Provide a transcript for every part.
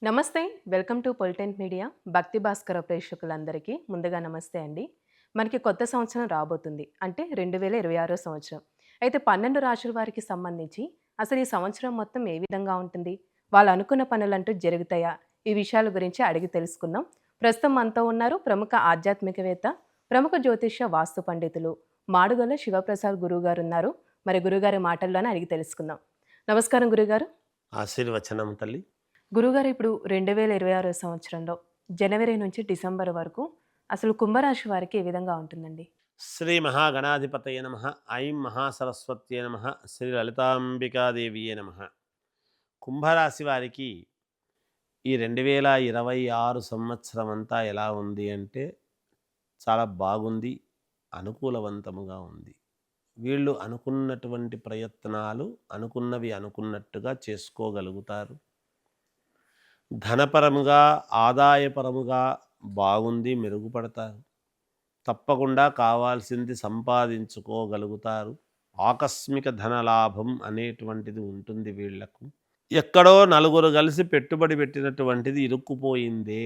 నమస్తే. Welcome to పొలిటెంట్ media. భక్తి భాస్కర ప్రేక్షకులందరికీ ముందుగా నమస్తే అండి. మనకి కొత్త సంవత్సరం రాబోతుంది. అంటే 2026 సంవత్సరం. అయితే 12 రాశుల వారికి సంబంధించి అసలు ఈ సంవత్సరం మొత్తం ఏ విధంగా ఉంటుంది? వాళ్ళు అనుకున్న పనులంటూ జరుగుతాయా? ఈ విషయాల గురించి అడిగి తెలుసుకుందాం. ప్రస్తుతం మనతో ఉన్నారు ప్రముఖ ఆధ్యాత్మికవేత్త, ప్రముఖ జ్యోతిష్య వాస్తు పండితులు మాడుగుల శివప్రసాద్ గురువుగారు ఉన్నారు. మరి గురుగారి మాటల్లోనే అడిగి తెలుసుకుందాం. నమస్కారం గురుగారు. ఆశీర్వచనం తల్లి. గురుగారు ఇప్పుడు 2026 సంవత్సరంలో జనవరి నుంచి డిసెంబర్ వరకు అసలు కుంభరాశి వారికి ఏ విధంగా ఉంటుందండి? శ్రీ మహాగణాధిపతయ నమ. ఐం మహాసరస్వత్యే నమ. శ్రీ లలితాంబికాదేవియే నమ. కుంభరాశి వారికి ఈ 2026 సంవత్సరం అంతా ఎలా ఉంది అంటే చాలా బాగుంది, అనుకూలవంతముగా ఉంది. వీళ్ళు అనుకున్నటువంటి ప్రయత్నాలు అనుకున్నవి అనుకున్నట్టుగా చేసుకోగలుగుతారు. ధనపరముగా ఆదాయపరముగా బాగుంది, మెరుగుపడతారు. తప్పకుండా కావాల్సింది సంపాదించుకోగలుగుతారు. ఆకస్మిక ధనలాభం అనేటువంటిది ఉంటుంది వీళ్లకు. ఎక్కడో నలుగురు కలిసి పెట్టుబడి పెట్టినటువంటిది ఇరుక్కుపోయిందే,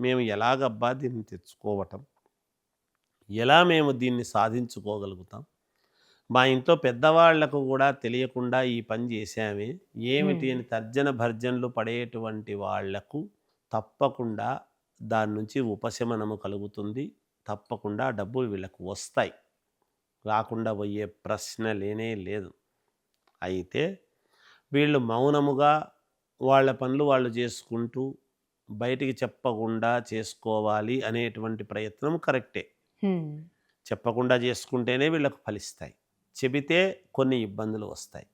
మేము ఎలాగబ్బా దీన్ని తెచ్చుకోవటం, ఎలా మేము దీన్ని సాధించుకోగలుగుతాం, మా ఇంట్లో పెద్దవాళ్లకు కూడా తెలియకుండా ఈ పని చేశామే ఏమిటి అని తర్జన భర్జనలు పడేటువంటి వాళ్లకు తప్పకుండా దాని నుంచి ఉపశమనము కలుగుతుంది. తప్పకుండా డబ్బులు వీళ్ళకు వస్తాయి, రాకుండా పోయే ప్రశ్న లేనే లేదు. అయితే వీళ్ళు మౌనముగా వాళ్ళ పనులు వాళ్ళు చేసుకుంటూ బయటికి చెప్పకుండా చేసుకోవాలి అనేటువంటి ప్రయత్నం కరెక్టే. చెప్పకుండా చేసుకుంటేనే వీళ్ళకు ఫలిస్తాయి. చెబితే కొన్ని ఇబ్బందులు వస్తాయి.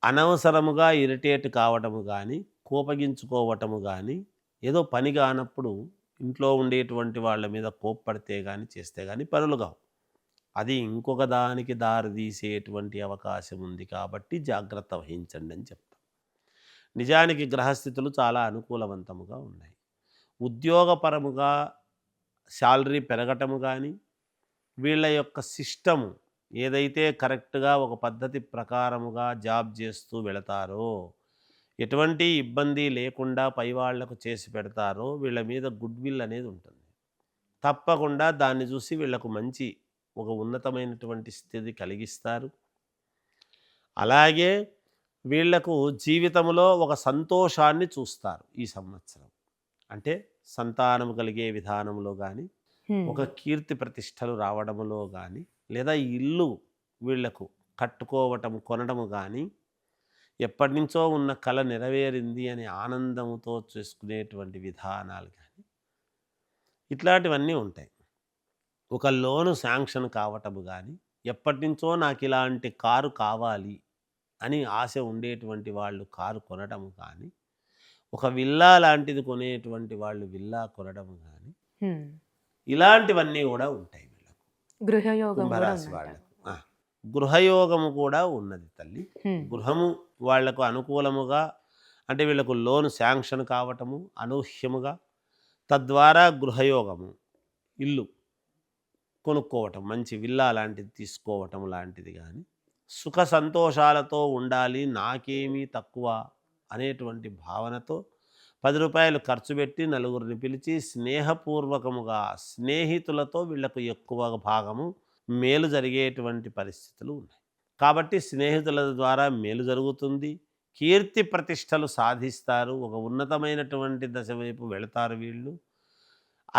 అనవసరముగా ఇరిటేట్ కావటము కానీ, కోపగించుకోవటము కానీ, ఏదో పని కానప్పుడు ఇంట్లో ఉండేటువంటి వాళ్ళ మీద కోప్పడితే కానీ చేస్తే కానీ పనులు కావు. అది ఇంకొక దానికి దారి తీసేటువంటి అవకాశం ఉంది. కాబట్టి జాగ్రత్త వహించండి అని చెప్తాం. నిజానికి గ్రహస్థితులు చాలా అనుకూలవంతముగా ఉన్నాయి. ఉద్యోగపరముగా శాలరీ పెరగటము కానీ, వీళ్ళ యొక్క సిస్టము ఏదైతే కరెక్ట్గా ఒక పద్ధతి ప్రకారముగా జాబ్ చేస్తూ వెళతారో, ఎటువంటి ఇబ్బంది లేకుండా పై వాళ్లకు చేసి పెడతారో, వీళ్ళ మీద గుడ్ విల్ అనేది ఉంటుంది. తప్పకుండా దాన్ని చూసి వీళ్లకు మంచి ఒక ఉన్నతమైనటువంటి స్థితి కలిగిస్తారు. అలాగే వీళ్లకు జీవితంలో ఒక సంతోషాన్ని చూస్తారు ఈ సంవత్సరం. అంటే సంతానం కలిగే విధానంలో కానీ, ఒక కీర్తి ప్రతిష్టలు రావడంలో కానీ, లేదా ఇల్లు వీళ్లకు కట్టుకోవటం కొనడము కానీ, ఎప్పటి నుంచో ఉన్న కళ నెరవేరింది అని ఆనందంతో చేసుకునేటువంటి విధానాలు కానీ, ఇట్లాంటివన్నీ ఉంటాయి. ఒక లోను శాంక్షన్ కావటము కానీ, ఎప్పటి నుంచో నాకు ఇలాంటి కారు కావాలి అని ఆశ ఉండేటువంటి వాళ్ళు కారు కొనడము కానీ, ఒక విల్లా లాంటిది కొనేటువంటి వాళ్ళు విల్లా కొనడము కానీ, ఇలాంటివన్నీ కూడా ఉంటాయి వీళ్ళకు. కుంభరాశి వాళ్ళకు గృహయోగము కూడా ఉన్నది తల్లి. గృహము వాళ్లకు అనుకూలముగా, అంటే వీళ్ళకు లోను శాంక్షన్ కావటము అనూహ్యముగా, తద్వారా గృహయోగము, ఇల్లు కొనుక్కోవటం, మంచి విల్లా లాంటిది తీసుకోవటం లాంటిది కానీ, సుఖ సంతోషాలతో ఉండాలి, నాకేమీ తక్కువ అనేటువంటి భావనతో 10 రూపాయలు ఖర్చు పెట్టి నలుగురిని పిలిచి స్నేహపూర్వకముగా స్నేహితులతో వీళ్లకు ఎక్కువ భాగము మేలు జరిగేటువంటి పరిస్థితులు ఉన్నాయి. కాబట్టి స్నేహితుల ద్వారా మేలు జరుగుతుంది. కీర్తి ప్రతిష్టలు సాధిస్తారు. ఒక ఉన్నతమైనటువంటి దశ వైపు వెళతారు వీళ్ళు.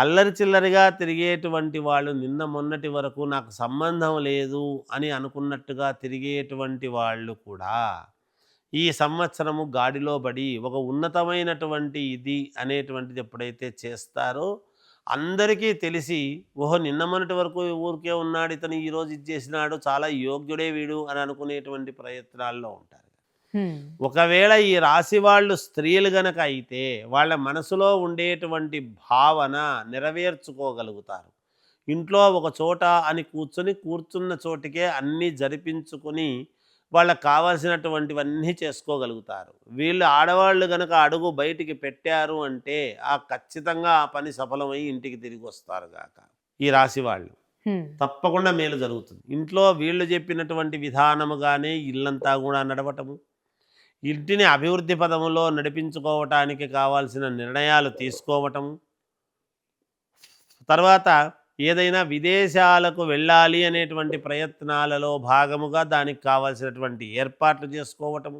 అల్లరి చిల్లరిగా తిరిగేటువంటి వాళ్ళు, నిన్న మొన్నటి వరకు నాకు సంబంధం లేదు అని అనుకున్నట్టుగా తిరిగేటువంటి వాళ్ళు కూడా ఈ సంవత్సరము గాడిలో పడి ఒక ఉన్నతమైనటువంటి ఇది అనేటువంటిది ఎప్పుడైతే చేస్తారో, అందరికీ తెలిసి ఓహో నిన్న మొన్నటి వరకు ఊరికే ఉన్నాడు, ఇతను ఈరోజు ఇది చేసినాడు, చాలా యోగ్యుడే వీడు అని అనుకునేటువంటి ప్రయత్నాల్లో ఉంటారు. ఒకవేళ ఈ రాశి వాళ్ళు స్త్రీలు గనక అయితే వాళ్ళ మనసులో ఉండేటువంటి భావన నెరవేర్చుకోగలుగుతారు. ఇంట్లో ఒక చోట అని కూర్చున్న చోటికే అన్నీ జరిపించుకొని వాళ్ళకు కావాల్సినటువంటివన్నీ చేసుకోగలుగుతారు. వీళ్ళు ఆడవాళ్ళు గనక అడుగు బయటికి పెట్టారు అంటే ఖచ్చితంగా ఆ పని సఫలమై ఇంటికి తిరిగి వస్తారు గాక ఈ రాశి వాళ్ళు. తప్పకుండా మేలు జరుగుతుంది. ఇంట్లో వీళ్ళు చెప్పినటువంటి విధానముగానే ఇల్లంతా కూడా నడవటము, ఇంటిని అభివృద్ధి పదములో నడిపించుకోవటానికి కావాల్సిన నిర్ణయాలు తీసుకోవటం, తర్వాత ఏదైనా విదేశాలకు వెళ్ళాలి అనేటువంటి ప్రయత్నాలలో భాగముగా దానికి కావాల్సినటువంటి ఏర్పాట్లు చేసుకోవటము,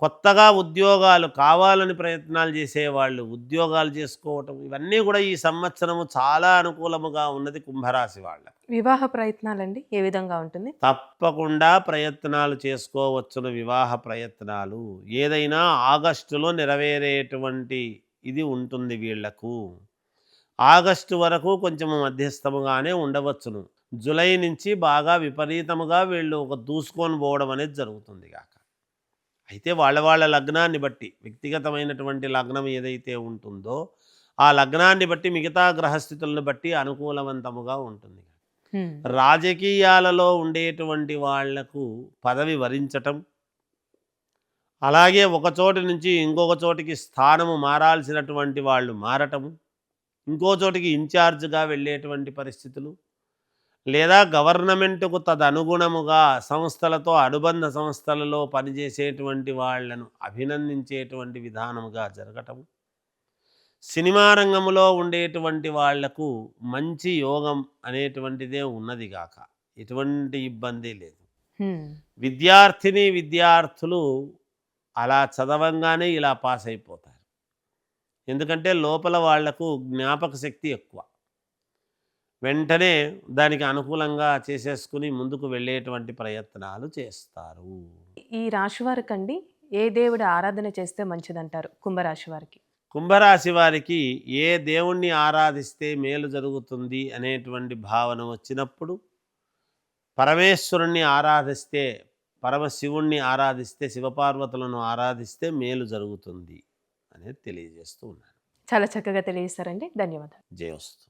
కొత్తగా ఉద్యోగాలు కావాలని ప్రయత్నాలు చేసేవాళ్ళు ఉద్యోగాలు చేసుకోవటం, ఇవన్నీ కూడా ఈ సంవత్సరము చాలా అనుకూలముగా ఉన్నది కుంభరాశి వాళ్ళకి. వివాహ ప్రయత్నాలండి ఏ విధంగా ఉంటుంది? తప్పకుండా ప్రయత్నాలు చేసుకోవచ్చును. వివాహ ప్రయత్నాలు ఏదైనా ఆగస్టులో నెరవేరేటువంటి ఇది ఉంటుంది వీళ్లకు. ఆగస్టు వరకు కొంచెం మధ్యస్థముగానే ఉండవచ్చును. జూలై నుంచి బాగా విపరీతముగా వీళ్ళు ఒక దూసుకొని పోవడం అనేది జరుగుతుంది కాక. అయితే వాళ్ళ వాళ్ళ లగ్నాన్ని బట్టి, వ్యక్తిగతమైనటువంటి లగ్నం ఏదైతే ఉంటుందో ఆ లగ్నాన్ని బట్టి మిగతా గ్రహస్థితులను బట్టి అనుకూలవంతముగా ఉంటుంది. హ్మ్. రాజకీయాలలో ఉండేటువంటి వాళ్లకు పదవి వరించటం, అలాగే ఒక చోటు నుంచి ఇంకొక చోటికి స్థానము మారాల్సినటువంటి వాళ్ళు మారటము, ఇంకో చోటికి ఇన్ఛార్జ్గా వెళ్ళేటువంటి పరిస్థితులు, లేదా గవర్నమెంట్కు తదనుగుణముగా సంస్థలతో అనుబంధ సంస్థలలో పనిచేసేటువంటి వాళ్ళను అభినందించేటువంటి విధానముగా జరగటము, సినిమా రంగంలో ఉండేటువంటి వాళ్లకు మంచి యోగం అనేటువంటిదే ఉన్నది గాక, ఎటువంటి ఇబ్బంది లేదు. హ్మ్. విద్యార్థిని విద్యార్థులు అలా చదవంగానే ఇలా పాస్ అయిపోతారు. ఎందుకంటే లోపల వాళ్లకు జ్ఞాపక శక్తి ఎక్కువ. వెంటనే దానికి అనుకూలంగా చేసేసుకుని ముందుకు వెళ్ళేటువంటి ప్రయత్నాలు చేస్తారు. ఈ రాశి వారికండి ఏ దేవుడి ఆరాధన చేస్తే మంచిదంటారు కుంభరాశి వారికి? కుంభరాశి వారికి ఏ దేవుణ్ణి ఆరాధిస్తే మేలు జరుగుతుంది అనేటువంటి భావన వచ్చినప్పుడు పరమేశ్వరుణ్ణి ఆరాధిస్తే, పరమశివుణ్ణి ఆరాధిస్తే, శివపార్వతులను ఆరాధిస్తే మేలు జరుగుతుంది అనేది తెలియజేస్తూ ఉన్నాను. చాలా చక్కగా తెలియజేశారండి. ధన్యవాదాలు. జయోస్తు.